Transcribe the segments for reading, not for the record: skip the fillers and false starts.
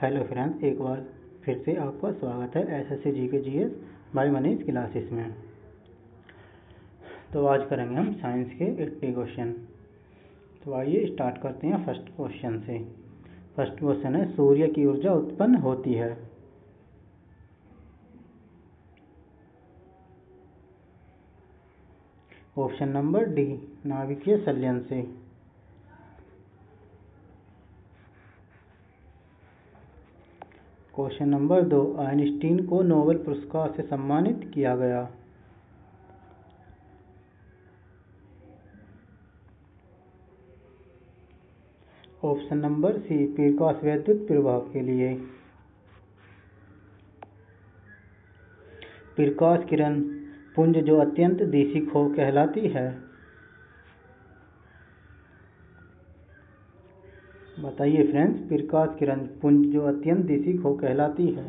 Hello friends, एक बार फिर से आपका स्वागत है SSC GK GS bye Manish classes में। तो आज करेंगे हम साइंस के 80 क्वेश्चन। तो आइए स्टार्ट करते हैं फर्स्ट क्वेश्चन से। फर्स्ट क्वेश्चन है, सूर्य की ऊर्जा उत्पन्न होती है। ऑप्शन नंबर डी, नाभिकीय संलयन से। क्वेश्चन नंबर 2, आइंस्टीन को नोबेल पुरस्कार से सम्मानित किया गया। ऑप्शन नंबर सी, प्रकाश वैद्युत प्रभाव के लिए। प्रकाश किरण पुंज जो अत्यंत देशिक हो कहलाती है। बताइए फ्रेंड्स, प्रकाश किरण पुंज जो अत्यंत देशिक हो कहलाती है।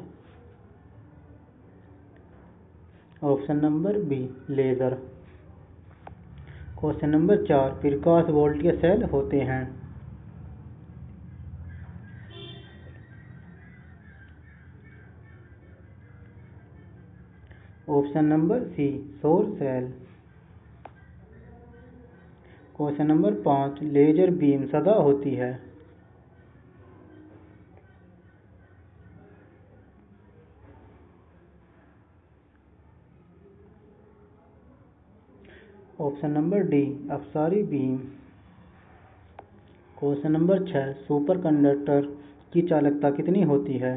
Option number B, laser. Question number 4, प्रकाश वोल्ट के सेल होते हैं। ऑप्शन नंबर सी, सौर cell. Question number 5, laser beam सदा होती है। ऑप्शन नंबर डी, अपसारी beam. Question number 6, superconductor की चालकता कितनी होती है।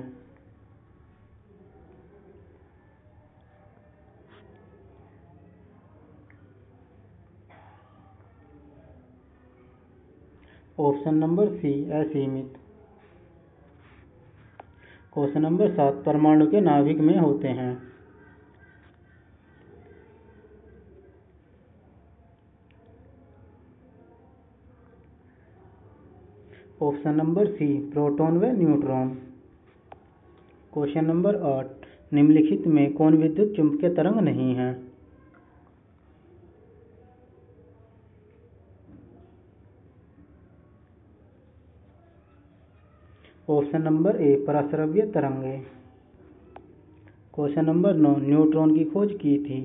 ऑप्शन नंबर सी, असीमित। क्वेश्चन नंबर 7, परमाणु के नाभिक में होते हैं। ऑप्शन नंबर सी, प्रोटॉन व न्यूट्रॉन। क्वेश्चन नंबर 8, निम्नलिखित में कौन विद्युत चुंबकीय तरंग नहीं है। ऑप्शन नंबर ए, पराश्रव्य तरंगें। क्वेश्चन नंबर 9, न्यूट्रॉन की खोज की थी।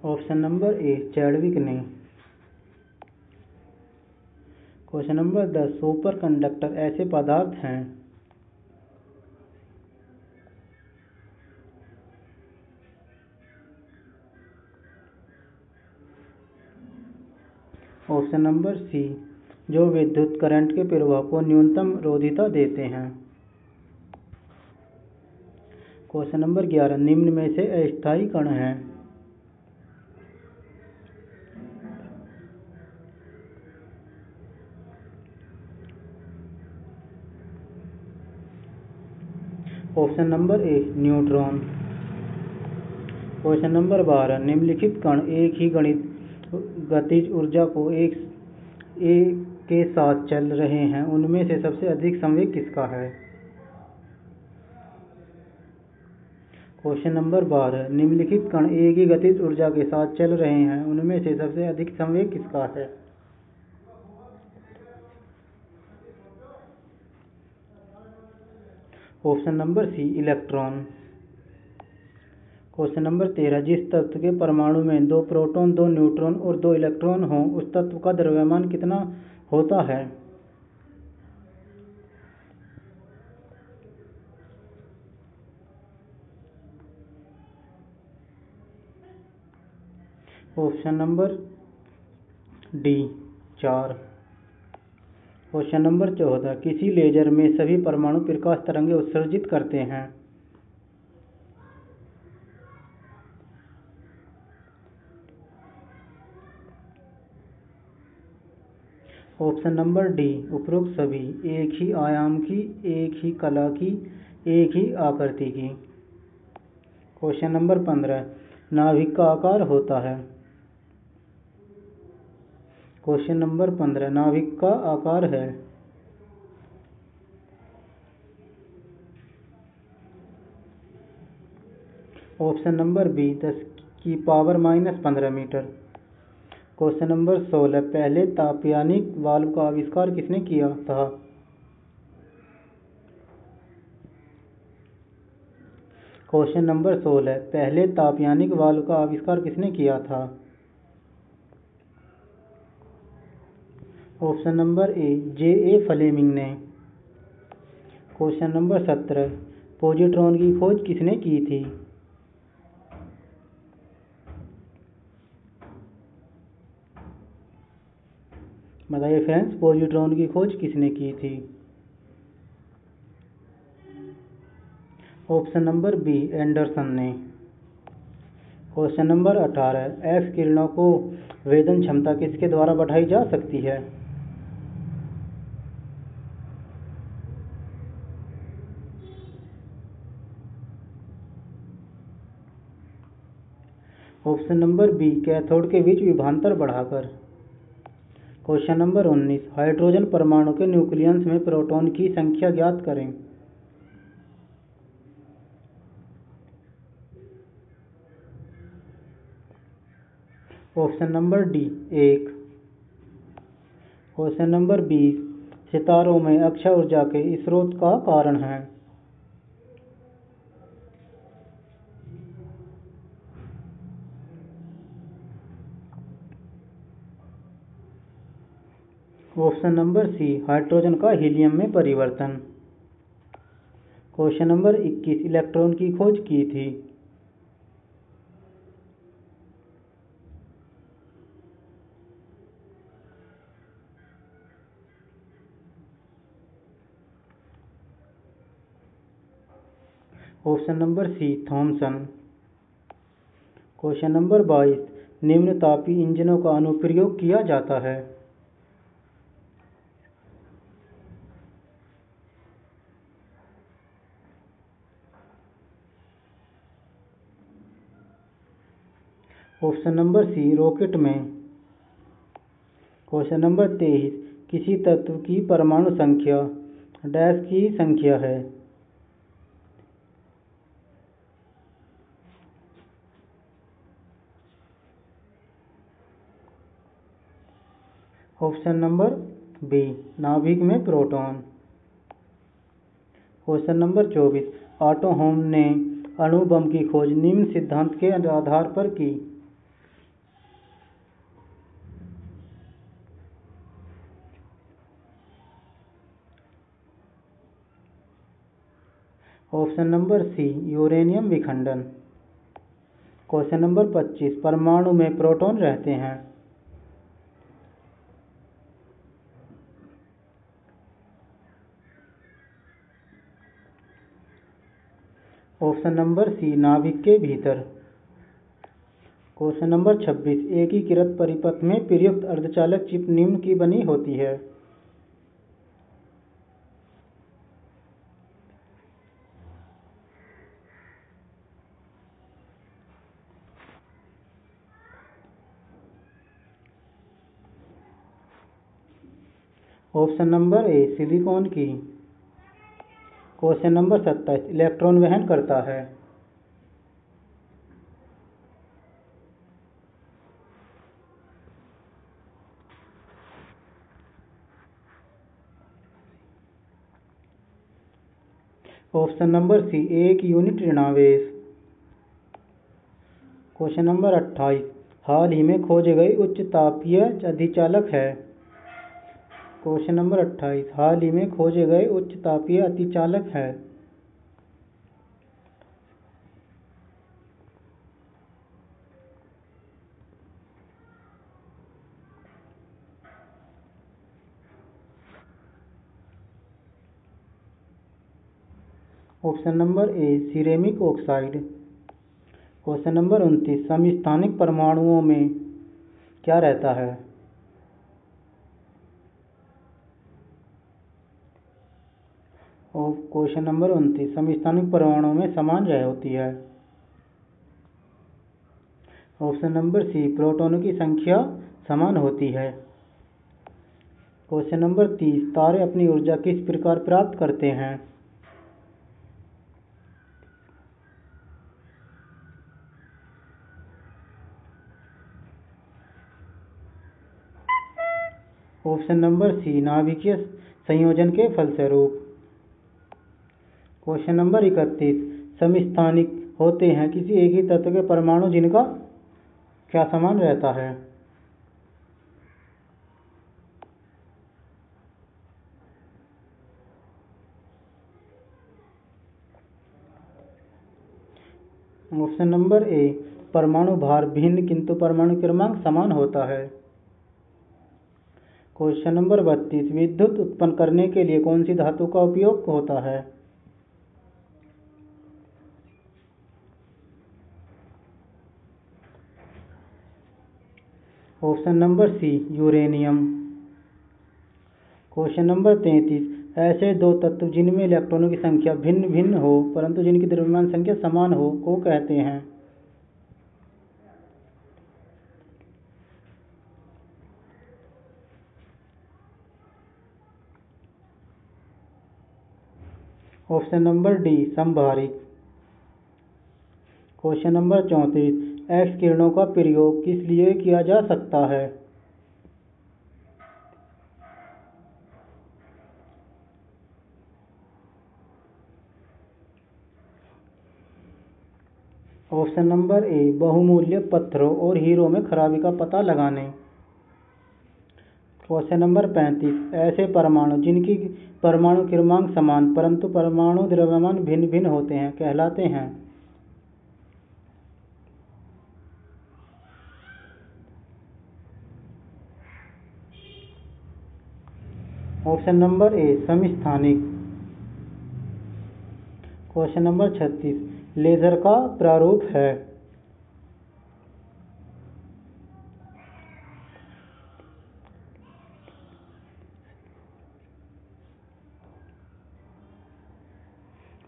ऑप्शन नंबर ए, चैडविक ने। क्वेश्चन नंबर 10, सुपर कंडक्टर ऐसे पदार्थ हैं। ऑप्शन नंबर सी, जो विद्युत करंट के प्रवाह को न्यूनतम रोधिता देते हैं। क्वेश्चन नंबर 11, निम्न में से अस्थायी कण हैं। ऑप्शन नंबर ए, न्यूट्रॉन। क्वेश्चन नंबर 12, निम्नलिखित कण एक ही गतिज ऊर्जा को एक के साथ चल रहे हैं, उनमें से सबसे अधिक संवेग किसका है। क्वेश्चन नंबर 12, निम्नलिखित कण एक ही गतिज ऊर्जा के साथ चल रहे हैं, उनमें से सबसे अधिक संवेग किसका है। Option number C, electron. Question number 13, जिस तत्व के परमाणु में 2 प्रोटॉन 2 न्यूट्रॉन और 2 इलेक्ट्रॉन हों, उस तत्व का द्रव्यमान कितना होता है। Option number D, 4। Question number 14, किसी लेजर में सभी परमाणु प्रकाश तरंगें उत्सर्जित करते हैं। ऑप्शन नंबर डी, उपरोक्त सभी, एक ही आयाम की, एक ही कला की, एक ही आकृति की। क्वेश्चन नंबर 15, नाभिक का आकार होता है। क्वेश्चन नंबर 15, नाभिक का आकार है। ऑप्शन नंबर बी, 10 की पावर -15 मीटर। क्वेश्चन नंबर 16, पहले तापयानिक वाल्व का आविष्कार किसने किया था? क्वेश्चन नंबर 16, पहले तापयानिक वाल्व का आविष्कार किसने किया था? Option number A, J.A. Fleming ने। क्वेश्चन नंबर 17, पॉजिट्रॉन की खोज किसने की थी? बताइए फ्रेंड्स, पॉजिट्रॉन की खोज किसने की थी? ऑप्शन नंबर बी, एंडरसन ने। क्वेश्चन नंबर 18, एक्स किरणों को वेदन क्षमता किसके द्वारा बढ़ाई जा सकती है? ऑप्शन नंबर बी, कैथोड के बीच विभवांतर बढ़ाकर। क्वेश्चन नंबर 19, हाइड्रोजन परमाणु के न्यूक्लियस में प्रोटॉन की संख्या ज्ञात करें। Option number D, 1। Question number 20, सितारों में अक्षय ऊर्जा के स्रोत का कारण है। ऑप्शन नंबर सी, हाइड्रोजन का हीलियम में परिवर्तन। क्वेश्चन नंबर 21, इलेक्ट्रॉन की खोज की थी। Option number C, Thomson. Question number 22, निम्न तापीय इंजनों का अनुप्रयोग किया जाता है। ऑप्शन नंबर सी, रॉकेट में। क्वेश्चन नंबर 23, किसी तत्व की परमाणु संख्या डैश की संख्या है। ऑप्शन नंबर बी, नाभिक में proton. Question number 24, auto home ने अणु बम की खोज निम्न सिद्धांत के आधार पर की। ऑप्शन नंबर सी, यूरेनियम विखंडन। क्वेश्चन नंबर 25, परमाणु में प्रोटॉन रहते हैं। ऑप्शन नंबर सी, नाभिक के भीतर। क्वेश्चन नंबर 26, एकीकृत परिपथ में प्रयुक्त अर्धचालक चिप निम्न की बनी होती है। ऑप्शन नंबर ए, सिलिकॉन की। क्वेश्चन नंबर 27, इलेक्ट्रॉन वहन करता है। ऑप्शन नंबर सी, 1 यूनिट ऋणावेश। क्वेश्चन नंबर 28, हाल ही में खोजे गए उच्च तापीय अधिचालक है। क्वेश्चन नंबर 28, हाल ही में खोजे गए उच्च तापीय अतिचालक है। ऑप्शन नंबर ए, सिरेमिक ऑक्साइड। क्वेश्चन नंबर 29, समस्थानिक परमाणुओं में क्या रहता है? और क्वेश्चन नंबर 29, समस्थानिक परमाणुओं में समान रह होती है। ऑप्शन नंबर सी, प्रोटॉनों की संख्या समान होती है। क्वेश्चन नंबर 30, तारे अपनी ऊर्जा किस प्रकार प्राप्त करते हैं? ऑप्शन नंबर सी, नाभिकीय संयोजन के फलस्वरूप। क्वेश्चन नंबर 31, समस्थानिक होते हैं किसी एक ही तत्व के परमाणु जिनका क्या समान रहता है। ऑप्शन नंबर ए, परमाणु भार भिन्न किंतु परमाणु क्रमांक समान होता है। क्वेश्चन नंबर 32, विद्युत उत्पन्न करने के लिए कौन सी धातु का उपयोग होता है। Option number C, uranium. Question number 33, ऐसे दो तत्व जिनमें इलेक्ट्रॉनों की संख्या भिन्न भिन्न हो परंतु जिनकी द्रव्यमान संख्या समान हो को कहते हैं। ऑप्शन नंबर डी, समभारिक। क्वेश्चन नंबर 34, एक्स किरणों का प्रयोग किस लिए किया जा सकता है। ऑप्शन नंबर ए, बहुमूल्य पत्थरों और हीरों में खराबी का पता लगाने। क्वेश्चन नंबर 35, ऐसे परमाणु जिनकी परमाणु क्रमांक समान परंतु परमाणु द्रव्यमान भिन्न भिन्न होते हैं कहलाते हैं। ऑप्शन नंबर ए, समस्थानिक। क्वेश्चन नंबर 36, लेजर का प्रारूप है।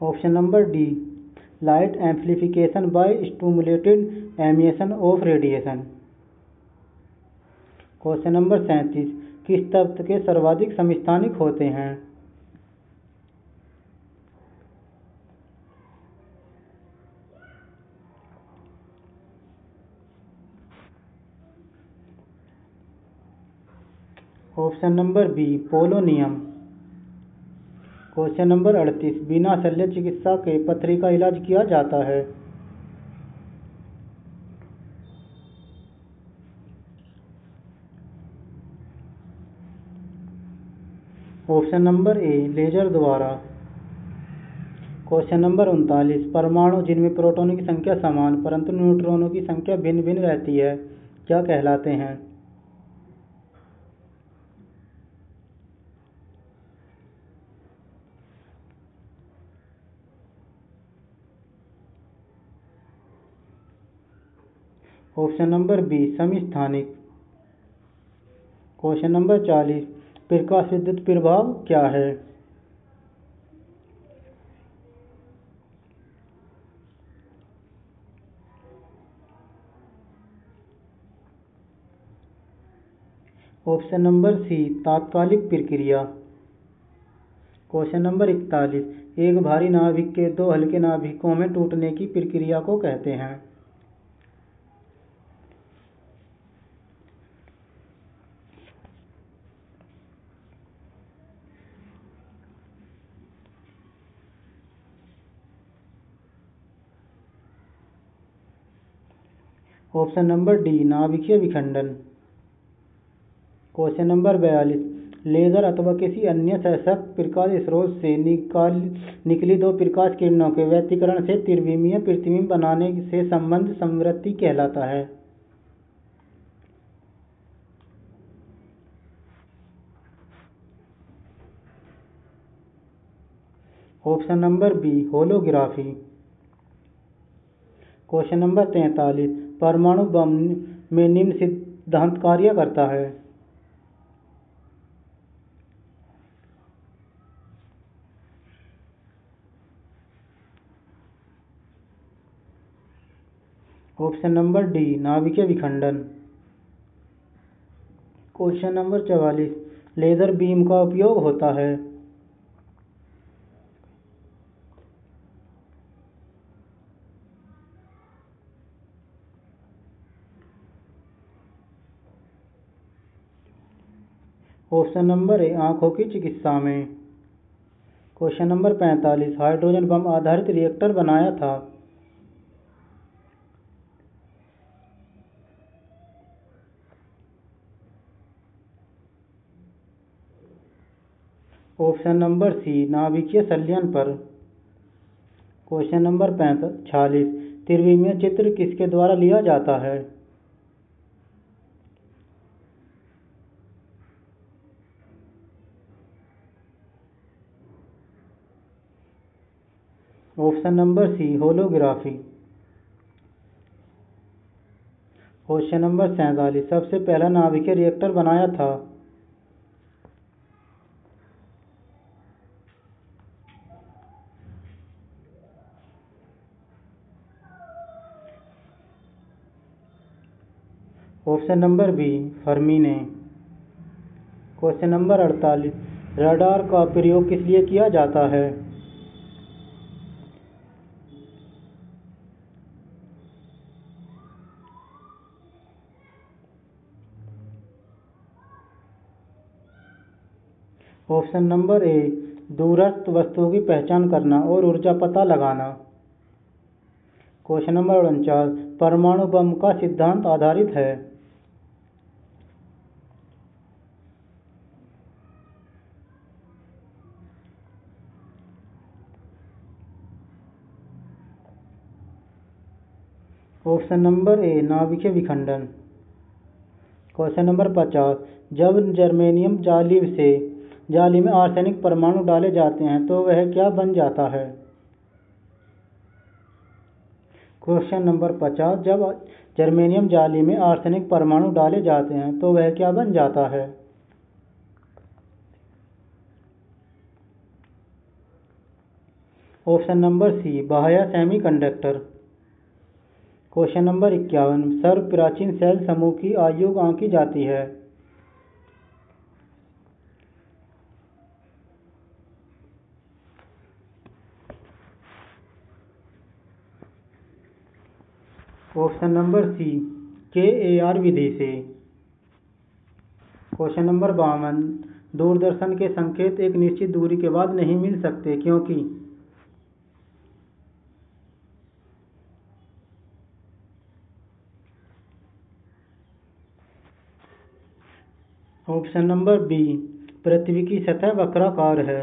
Option number D, light amplification by stimulated emission of radiation. Question number 37, किस तत्व के सर्वाधिक समस्थानिक होते हैं। Option number B, polonium. Question number 38, बिना शल्य चिकित्सा के पथरी का इलाज किया जाता है। ऑप्शन नंबर ए, लेजर द्वारा। क्वेश्चन नंबर 39, परमाणु जिनमें प्रोटॉनों की संख्या समान परंतु न्यूट्रॉनों की संख्या भिन्न भिन्न रहती है क्या कहलाते हैं। ऑप्शन नंबर बी, समस्थानिक। क्वेश्चन नंबर 40, प्रकाश विद्युत प्रभाव क्या है। ऑप्शन नंबर सी, तात्कालिक प्रक्रिया। क्वेश्चन नंबर 41, एक भारी नाभिक के दो हल्के नाभिकों में टूटने की प्रक्रिया को कहते हैं। ऑप्शन नंबर डी, नाभिकीय विखंडन। क्वेश्चन नंबर 42, लेजर अथवा किसी अन्य सशक्त प्रकाश स्रोत से निकली दो प्रकाश किरणों के व्यतिकरण से त्रिविमीय प्रतिबिंब बनाने से संबंध समवर्ती कहलाता है। Option number B, holography. Question number 43, परमाणु बम में निम्न सिद्धांत कार्य करता है। ऑप्शन नंबर डी, नाभिकीय विखंडन। क्वेश्चन नंबर 44, लेजर बीम का उपयोग होता है। ऑप्शन नंबर ए आँखों की चिकित्सा में। क्वेश्चन नंबर 45 हाइड्रोजन बम आधारित रिएक्टर बनाया था। ऑप्शन नंबर सी नाभिकीय संलयन पर। क्वेश्चन नंबर 46 त्रिविमीय चित्र किसके द्वारा लिया जाता है। Option number C holography. Question number 47 सबसे पहला नाभिकीय रिएक्टर बनाया था। ऑप्शन नंबर बी फर्मी ने। क्वेश्चन नंबर 48 रडार का प्रयोग किस लिए किया जाता है। ऑप्शन नंबर ए दूरस्थ वस्तुओं की पहचान करना और ऊर्जा पता लगाना। क्वेश्चन नंबर 49 परमाणु बम का सिद्धांत आधारित है। ऑप्शन नंबर ए नाभिकीय विखंडन। क्वेश्चन नंबर 50 जब जर्मेनियम जाली में आर्सेनिक परमाणु डाले जाते हैं तो वह क्या बन जाता है। क्वेश्चन नंबर 50 जब जर्मेनियम जाली में आर्सेनिक परमाणु डाले जाते हैं तो वह क्या बन जाता है। ऑप्शन नंबर सी बाह्य सेमीकंडक्टर। क्वेश्चन नंबर 51 सर्व प्राचीन सेल समूह की आयु आंकी जाती है। ऑप्शन नंबर सी KAR विधि से। क्वेश्चन नंबर 52 दूरदर्शन के संकेत एक निश्चित दूरी के बाद नहीं मिल सकते क्योंकि। ऑप्शन नंबर बी पृथ्वी की सतह वक्राकार है।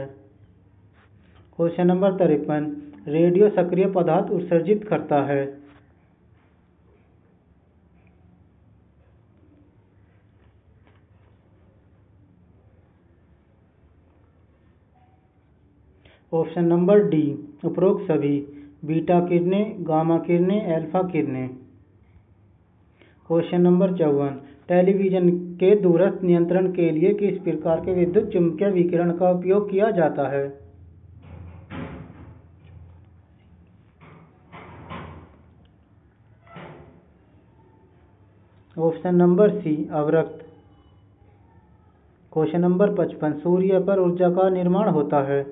क्वेश्चन नंबर 53 रेडियो सक्रिय पदार्थ उत्सर्जित करता है। ऑप्शन नंबर डी उपरोक्त सभी बीटा किरणें गामा किरणें अल्फा किरणें। क्वेश्चन नंबर 54 टेलीविजन के दूरस्थ नियंत्रण के लिए किस प्रकार के विद्युत चुम्बकीय विकिरण का उपयोग किया जाता है। ऑप्शन नंबर सी अवरक्त। क्वेश्चन नंबर 55 सूर्य पर ऊर्जा का निर्माण होता है।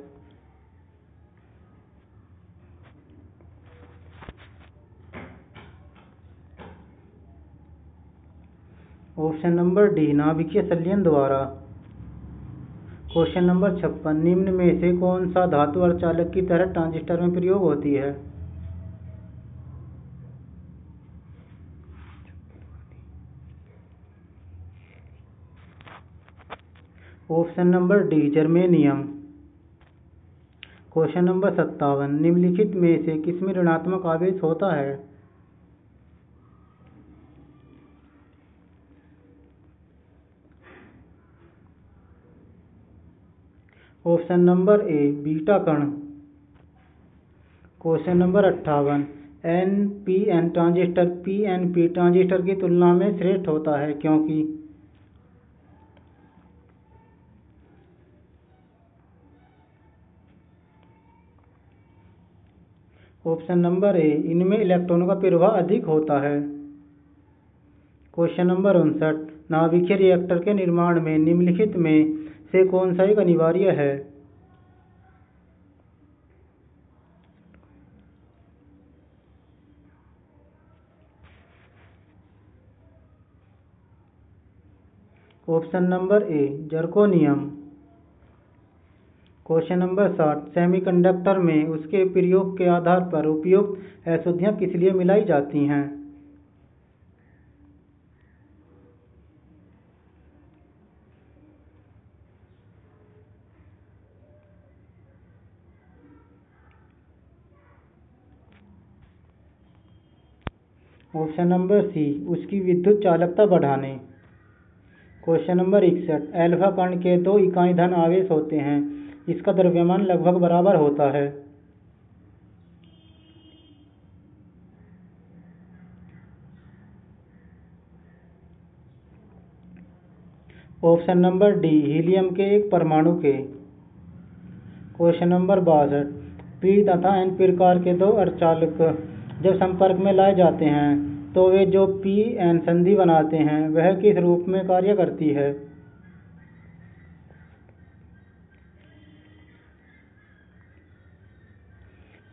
ऑप्शन नंबर डी नाभिकीय संलयन द्वारा। क्वेश्चन नंबर 56 निम्न में से कौन सा धातु अर्धचालक की तरह ट्रांजिस्टर में प्रयोग होती है। Option number D germanium. Question number 57 निम्नलिखित में से किसमें ऋणात्मक आवेश होता है। ऑप्शन नंबर ए बीटा कण। Question number 58 NPN transistor PNP transistor की तुलना में श्रेष्ठ होता है क्योंकि। ऑप्शन नंबर ए इनमें इलेक्ट्रॉनों का प्रवाह अधिक होता है। क्वेश्चन नंबर 59 नाभिकीय रिएक्टर के निर्माण में निम्नलिखित में से कौन सा एक अनिवार्य है। ऑप्शन नंबर ए जर्कोनियम। क्वेश्चन नंबर 60, सेमीकंडक्टर में उसके प्रयोग के आधार पर उपयुक्त अशुद्धियाँ किस लिए मिलाई जाती हैं? ऑप्शन नंबर सी उसकी विद्युत चालकता बढ़ाने। क्वेश्चन नंबर 61, एल्फा कण के 2 इकाई धन आवेश होते हैं, इसका द्रव्यमान लगभग बराबर होता है। ऑप्शन नंबर डी हीलियम के एक परमाणु के। क्वेश्चन नंबर 62, पी तथा एन प्रकार के 2 अर्धचालक जब संपर्क में लाए जाते हैं तो वे जो पी एन संधि बनाते हैं वह किस रूप में कार्य करती है?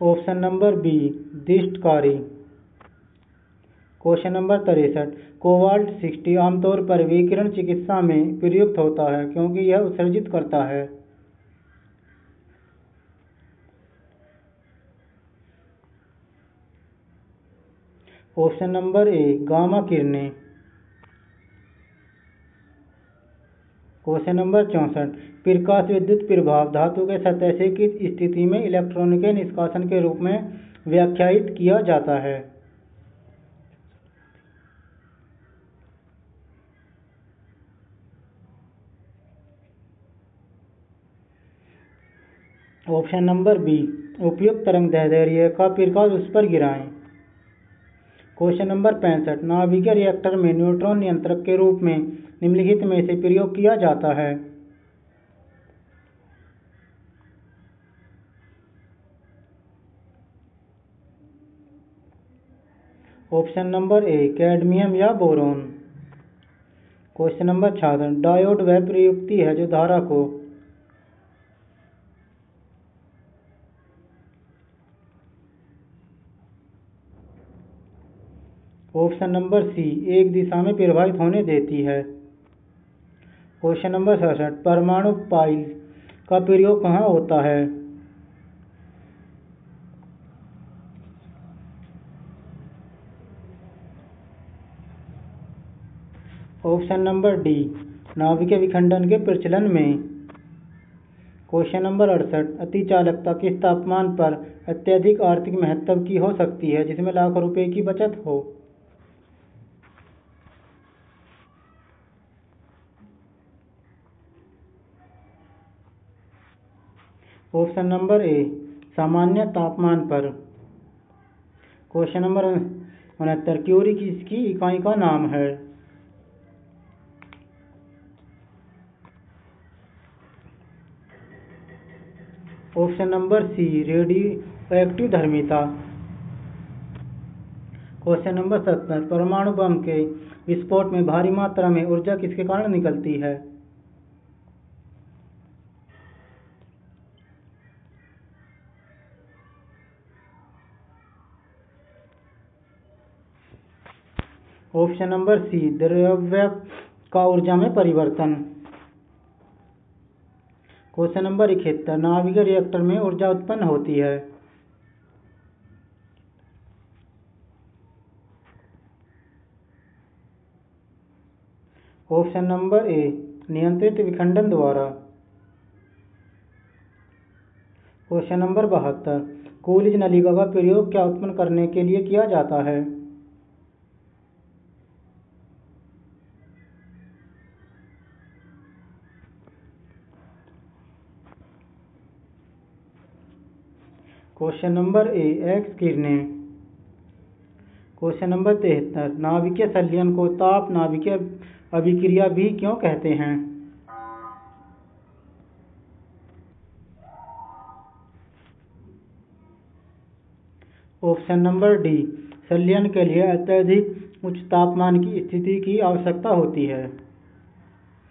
ऑप्शन नंबर बी दिष्टकारी। क्वेश्चन नंबर 63, कोबाल्ट 60 आमतौर पर विकिरण चिकित्सा में प्रयुक्त होता है क्योंकि यह उत्सर्जित करता है। ऑप्शन नंबर ए गामा किरणें। क्वेश्चन नंबर 64, प्रकाश विद्युत प्रभाव धातु के सतह से किस स्थिति में इलेक्ट्रॉन के निष्कासन के रूप में व्याख्यायित किया जाता है? ऑप्शन नंबर बी उपयुक्त तरंगदैर्ध्य का प्रकाश उस पर गिराएं। क्वेश्चन नंबर 65, नाभिकीय रिएक्टर में न्यूट्रॉन नियंत्रक के रूप में निम्नलिखित में से प्रयोग किया जाता है? ऑप्शन नंबर ए कैडमियम या बोरोन। क्वेश्चन नंबर 66, डायोड वह प्रयुक्ति है जो धारा को। ऑप्शन नंबर सी एक दिशा में प्रवाहित होने देती है। क्वेश्चन नंबर 67, परमाणु पाइल का प्रयोग कहाँ होता है? ऑप्शन नंबर डी नाभिकीय विखंडन के प्रचलन में। क्वेश्चन नंबर 68, अतिचालकता किस तापमान पर अत्यधिक आर्थिक महत्व की हो सकती है जिसमें लाखों रुपए की बचत हो? ऑप्शन नंबर ए सामान्य तापमान पर। क्वेश्चन नंबर 69, क्यूरी किसकी इकाई का नाम है? Option number C radio active धर्मिता। क्वेश्चन नंबर 70, परमाणु बम के विस्फोट में भारी मात्रा में ऊर्जा किसके कारण निकलती है? ऑप्शन नंबर सी द्रव्य का ऊर्जा में परिवर्तन। क्वेश्चन नंबर 71, नाभिकीय रिएक्टर में ऊर्जा उत्पन्न होती है। ऑप्शन नंबर ए नियंत्रित विखंडन द्वारा। क्वेश्चन नंबर 72, कूलिज नलिका का प्रयोग क्या उत्पन्न करने के लिए किया जाता है? क्वेश्चन नंबर ए एक्स किरणें। क्वेश्चन नंबर 73, नाभिकीय संलयन को ताप नाभिकीय अभिक्रिया भी क्यों कहते हैं? ऑप्शन नंबर डी संलयन के लिए अत्यधिक उच्च तापमान की स्थिति की आवश्यकता होती है।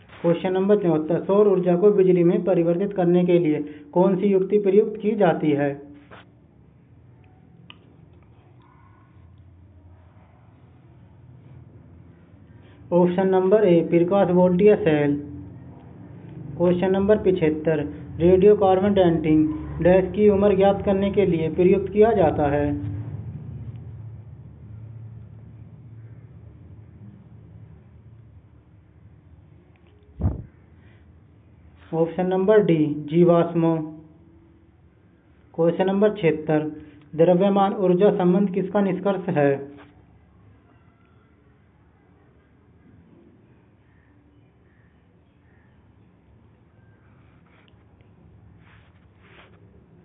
क्वेश्चन नंबर 74, सौर ऊर्जा को बिजली में परिवर्तित करने के लिए कौन सी युक्ति प्रयुक्त की जाती है? ऑप्शन नंबर ए प्रकाश वोल्टीय सेल। Question number 75 radio carbon dating dash की उम्र ज्ञात करने के लिए प्रयुक्त किया जाता है। ऑप्शन नंबर डी जीवाश्मों। क्वेश्चन नंबर 76 द्रव्यमान ऊर्जा संबंध किसका निष्कर्ष है।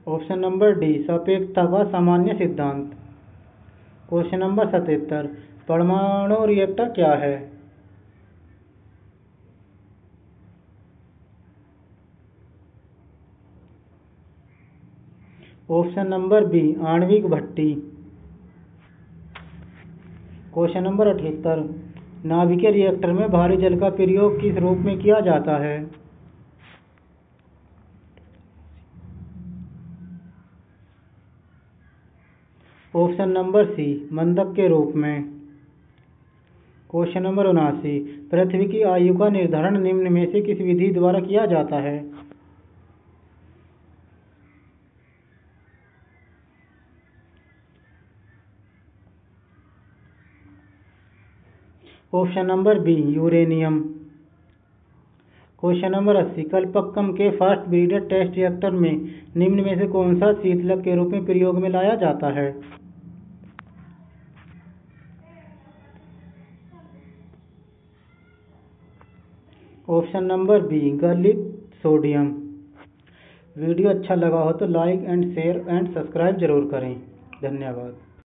ऑप्शन नंबर डी सापेक्षता का सामान्य सिद्धांत। क्वेश्चन नंबर 77 परमाणु रिएक्टर क्या है। ऑप्शन नंबर बी आणविक भट्टी। क्वेश्चन नंबर 78 नाभिकीय रिएक्टर में भारी जल का प्रयोग किस रूप में किया जाता है। ऑप्शन नंबर सी मंदक के रूप में। क्वेश्चन नंबर 79 पृथ्वी की आयु का निर्धारण निम्न में से किस विधि द्वारा किया जाता है। Option number B uranium. Question number 80 Kalpakkam के फास्ट ब्रीडर टेस्ट रिएक्टर में निम्न में से कौन सा शीतलक के रूप में प्रयोग में लाया जाता है। ऑप्शन नंबर बी गलित सोडियम। वीडियो अच्छा लगा हो तो like and share and subscribe जरूर करें। धन्यवाद।